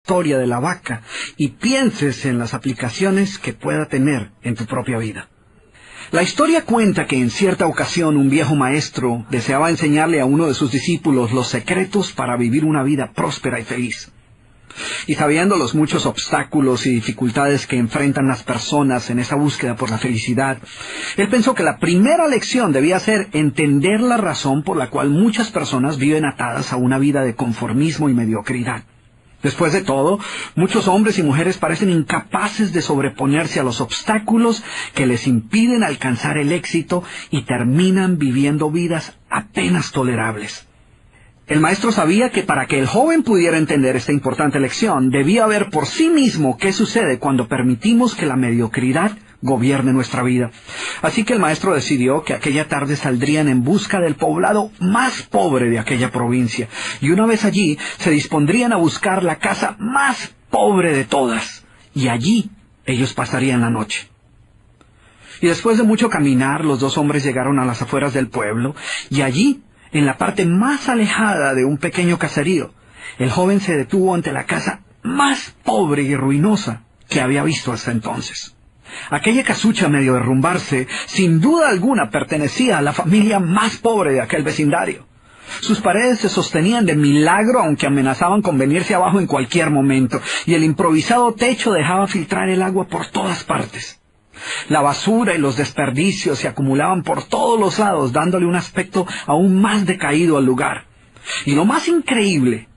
historia de la vaca y pienses en las aplicaciones que pueda tener en tu propia vida. La historia cuenta que en cierta ocasión un viejo maestro deseaba enseñarle a uno de sus discípulos los secretos para vivir una vida próspera y feliz. Y sabiendo los muchos obstáculos y dificultades que enfrentan las personas en esa búsqueda por la felicidad, él pensó que la primera lección debía ser entender la razón por la cual muchas personas viven atadas a una vida de conformismo y mediocridad. Después de todo, muchos hombres y mujeres parecen incapaces de sobreponerse a los obstáculos que les impiden alcanzar el éxito y terminan viviendo vidas apenas tolerables. El maestro sabía que para que el joven pudiera entender esta importante lección, debía ver por sí mismo qué sucede cuando permitimos que la mediocridad gobierne nuestra vida. Así que el maestro decidió que aquella tarde saldrían en busca del poblado más pobre de aquella provincia, y una vez allí se dispondrían a buscar la casa más pobre de todas, y allí ellos pasarían la noche. Y después de mucho caminar, los dos hombres llegaron a las afueras del pueblo, y allí, en la parte más alejada de un pequeño caserío, el joven se detuvo ante la casa más pobre y ruinosa que había visto hasta entonces. Aquella casucha, medio derrumbarse, sin duda alguna pertenecía a la familia más pobre de aquel vecindario. Sus paredes se sostenían de milagro, aunque amenazaban con venirse abajo en cualquier momento, y el improvisado techo dejaba filtrar el agua por todas partes. La basura y los desperdicios se acumulaban por todos los lados, dándole un aspecto aún más decaído al lugar. Y lo más increíble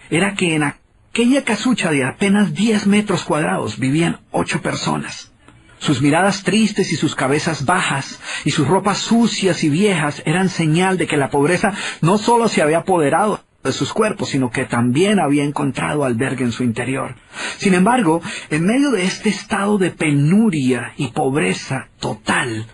era que en aquella casucha de apenas 10 metros cuadrados vivían 8 personas. Sus miradas tristes y sus cabezas bajas y sus ropas sucias y viejas eran señal de que la pobreza no solo se había apoderado de sus cuerpos, sino que también había encontrado albergue en su interior. Sin embargo, en medio de este estado de penuria y pobreza total,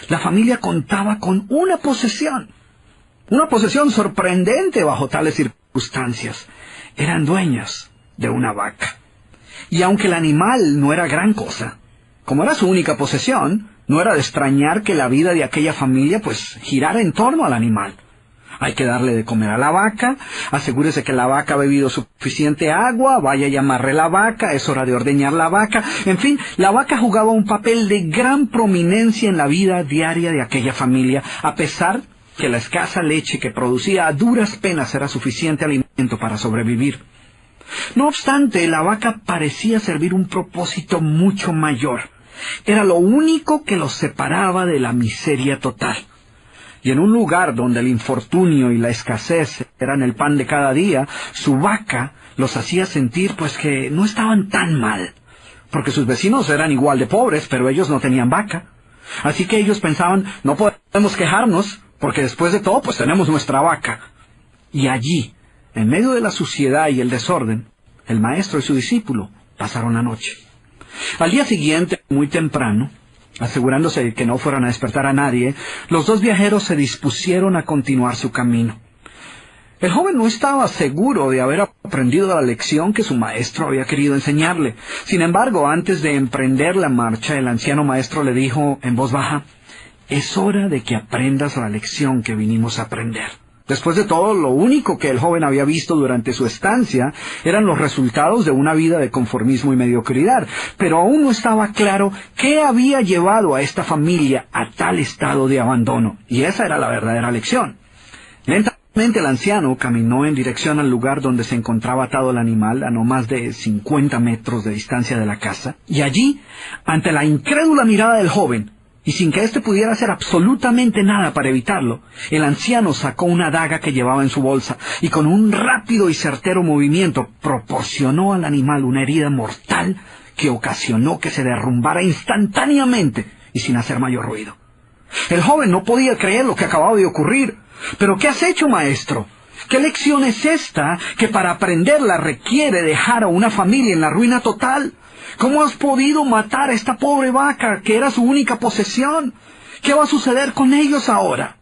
la familia contaba con una posesión sorprendente bajo tales circunstancias. Eran dueños de una vaca. Y aunque el animal no era gran cosa, como era su única posesión, no era de extrañar que la vida de aquella familia girara en torno al animal. Hay que darle de comer a la vaca, asegúrese que la vaca ha bebido suficiente agua, vaya y amarre la vaca, es hora de ordeñar la vaca. En fin, la vaca jugaba un papel de gran prominencia en la vida diaria de aquella familia, a pesar que la escasa leche que producía a duras penas era suficiente alimento para sobrevivir. No obstante, la vaca parecía servir un propósito mucho mayor. Era lo único que los separaba de la miseria total. Y en un lugar donde el infortunio y la escasez eran el pan de cada día, su vaca los hacía sentir que no estaban tan mal, porque sus vecinos eran igual de pobres, pero ellos no tenían vaca. Así que ellos pensaban, no podemos quejarnos, porque después de todo tenemos nuestra vaca. Y allí, en medio de la suciedad y el desorden, el maestro y su discípulo pasaron la noche. Al día siguiente, muy temprano, asegurándose de que no fueran a despertar a nadie, los dos viajeros se dispusieron a continuar su camino. El joven no estaba seguro de haber aprendido la lección que su maestro había querido enseñarle. Sin embargo, antes de emprender la marcha, el anciano maestro le dijo en voz baja, «Es hora de que aprendas la lección que vinimos a aprender». Después de todo, lo único que el joven había visto durante su estancia eran los resultados de una vida de conformismo y mediocridad, pero aún no estaba claro qué había llevado a esta familia a tal estado de abandono, y esa era la verdadera lección. Lentamente el anciano caminó en dirección al lugar donde se encontraba atado el animal, a no más de 50 metros de distancia de la casa, y allí, ante la incrédula mirada del joven, y sin que éste pudiera hacer absolutamente nada para evitarlo, el anciano sacó una daga que llevaba en su bolsa y con un rápido y certero movimiento proporcionó al animal una herida mortal que ocasionó que se derrumbara instantáneamente y sin hacer mayor ruido. El joven no podía creer lo que acababa de ocurrir. «¿Pero qué has hecho, maestro? ¿Qué lección es esta que para aprenderla requiere dejar a una familia en la ruina total? ¿Cómo has podido matar a esta pobre vaca, que era su única posesión? ¿Qué va a suceder con ellos ahora?»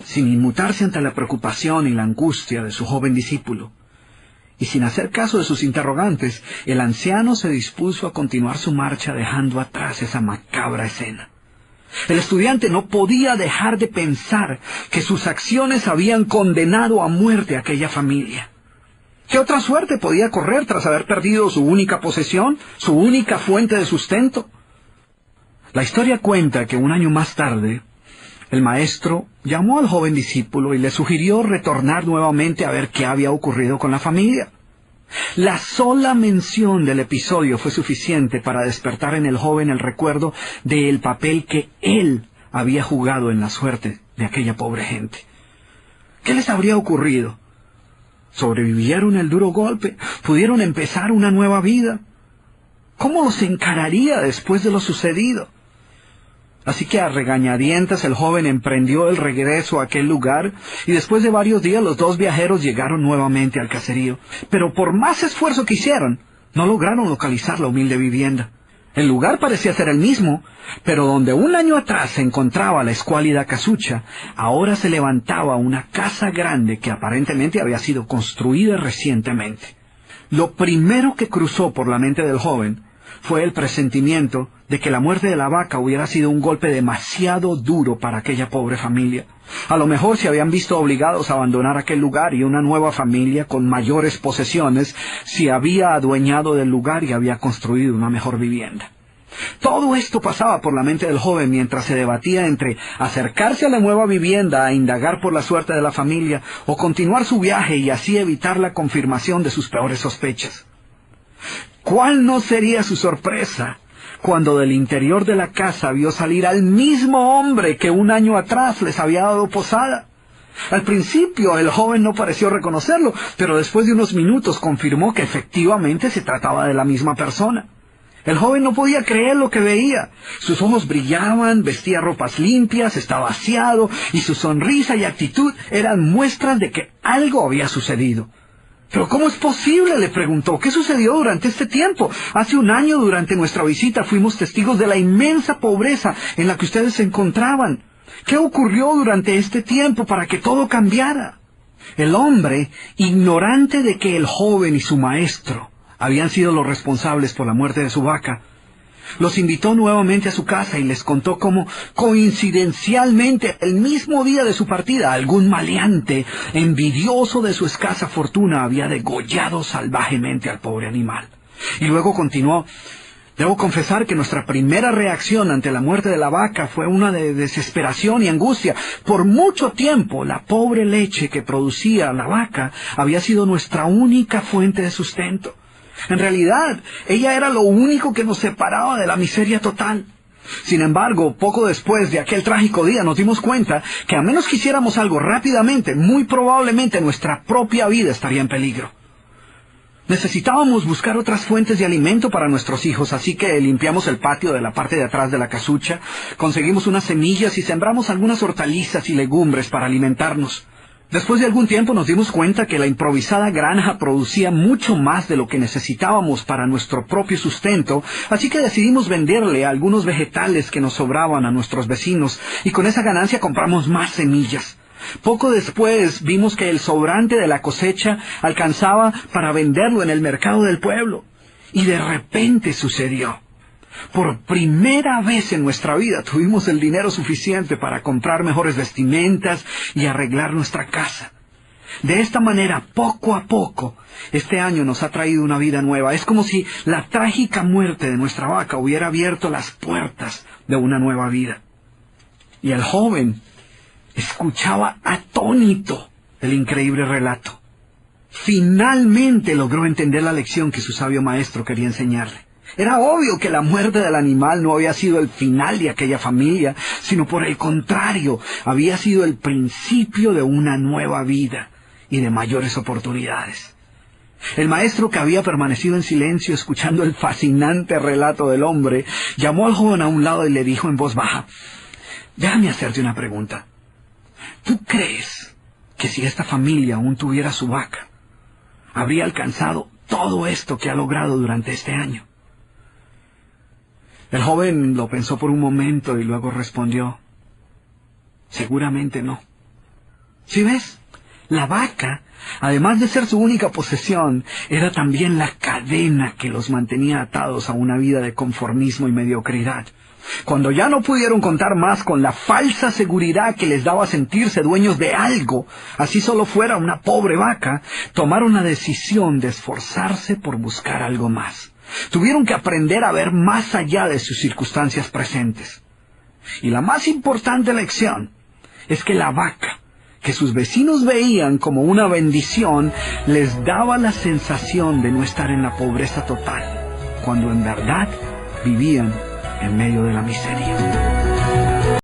Sin inmutarse ante la preocupación y la angustia de su joven discípulo, y sin hacer caso de sus interrogantes, el anciano se dispuso a continuar su marcha dejando atrás esa macabra escena. El estudiante no podía dejar de pensar que sus acciones habían condenado a muerte a aquella familia. ¿Qué otra suerte podía correr tras haber perdido su única posesión, su única fuente de sustento? La historia cuenta que un año más tarde, el maestro llamó al joven discípulo y le sugirió retornar nuevamente a ver qué había ocurrido con la familia. La sola mención del episodio fue suficiente para despertar en el joven el recuerdo del papel que él había jugado en la suerte de aquella pobre gente. ¿Qué les habría ocurrido? ¿Sobrevivieron el duro golpe? ¿Pudieron empezar una nueva vida? ¿Cómo los encararía después de lo sucedido? Así que a regañadientes el joven emprendió el regreso a aquel lugar y después de varios días los dos viajeros llegaron nuevamente al caserío. Pero por más esfuerzo que hicieron, no lograron localizar la humilde vivienda. El lugar parecía ser el mismo, pero donde un año atrás se encontraba la escuálida casucha, ahora se levantaba una casa grande que aparentemente había sido construida recientemente. Lo primero que cruzó por la mente del joven fue el presentimiento de que la muerte de la vaca hubiera sido un golpe demasiado duro para aquella pobre familia. A lo mejor se habían visto obligados a abandonar aquel lugar y una nueva familia con mayores posesiones se había adueñado del lugar y había construido una mejor vivienda. Todo esto pasaba por la mente del joven mientras se debatía entre acercarse a la nueva vivienda a indagar por la suerte de la familia o continuar su viaje y así evitar la confirmación de sus peores sospechas. ¿Cuál no sería su sorpresa cuando del interior de la casa vio salir al mismo hombre que un año atrás les había dado posada? Al principio el joven no pareció reconocerlo, pero después de unos minutos confirmó que efectivamente se trataba de la misma persona. El joven no podía creer lo que veía. Sus ojos brillaban, vestía ropas limpias, estaba aseado, y su sonrisa y actitud eran muestras de que algo había sucedido. ¿Pero cómo es posible?, le preguntó. ¿Qué sucedió durante este tiempo? Hace un año, durante nuestra visita, fuimos testigos de la inmensa pobreza en la que ustedes se encontraban. ¿Qué ocurrió durante este tiempo para que todo cambiara? El hombre, ignorante de que el joven y su maestro habían sido los responsables por la muerte de su vaca, los invitó nuevamente a su casa y les contó cómo, coincidencialmente, el mismo día de su partida, algún maleante, envidioso de su escasa fortuna, había degollado salvajemente al pobre animal. Y luego continuó: debo confesar que nuestra primera reacción ante la muerte de la vaca fue una de desesperación y angustia. Por mucho tiempo, la pobre leche que producía la vaca había sido nuestra única fuente de sustento. En realidad, ella era lo único que nos separaba de la miseria total. Sin embargo, poco después de aquel trágico día nos dimos cuenta que a menos que hiciéramos algo rápidamente, muy probablemente nuestra propia vida estaría en peligro. Necesitábamos buscar otras fuentes de alimento para nuestros hijos, así que limpiamos el patio de la parte de atrás de la casucha, conseguimos unas semillas y sembramos algunas hortalizas y legumbres para alimentarnos. Después de algún tiempo nos dimos cuenta que la improvisada granja producía mucho más de lo que necesitábamos para nuestro propio sustento, así que decidimos venderle algunos vegetales que nos sobraban a nuestros vecinos, y con esa ganancia compramos más semillas. Poco después vimos que el sobrante de la cosecha alcanzaba para venderlo en el mercado del pueblo. Y de repente sucedió. Por primera vez en nuestra vida tuvimos el dinero suficiente para comprar mejores vestimentas y arreglar nuestra casa. De esta manera, poco a poco, este año nos ha traído una vida nueva. Es como si la trágica muerte de nuestra vaca hubiera abierto las puertas de una nueva vida. Y el joven escuchaba atónito el increíble relato. Finalmente logró entender la lección que su sabio maestro quería enseñarle. Era obvio que la muerte del animal no había sido el final de aquella familia, sino por el contrario, había sido el principio de una nueva vida y de mayores oportunidades. El maestro, que había permanecido en silencio escuchando el fascinante relato del hombre, llamó al joven a un lado y le dijo en voz baja: déjame hacerte una pregunta. ¿Tú crees que si esta familia aún tuviera su vaca, habría alcanzado todo esto que ha logrado durante este año? El joven lo pensó por un momento y luego respondió: seguramente no. ¿Sí ves? La vaca, además de ser su única posesión, era también la cadena que los mantenía atados a una vida de conformismo y mediocridad. Cuando ya no pudieron contar más con la falsa seguridad que les daba sentirse dueños de algo, así solo fuera una pobre vaca, tomaron la decisión de esforzarse por buscar algo más. Tuvieron que aprender a ver más allá de sus circunstancias presentes. Y la más importante lección es que la vaca, que sus vecinos veían como una bendición, les daba la sensación de no estar en la pobreza total, cuando en verdad vivían en medio de la miseria.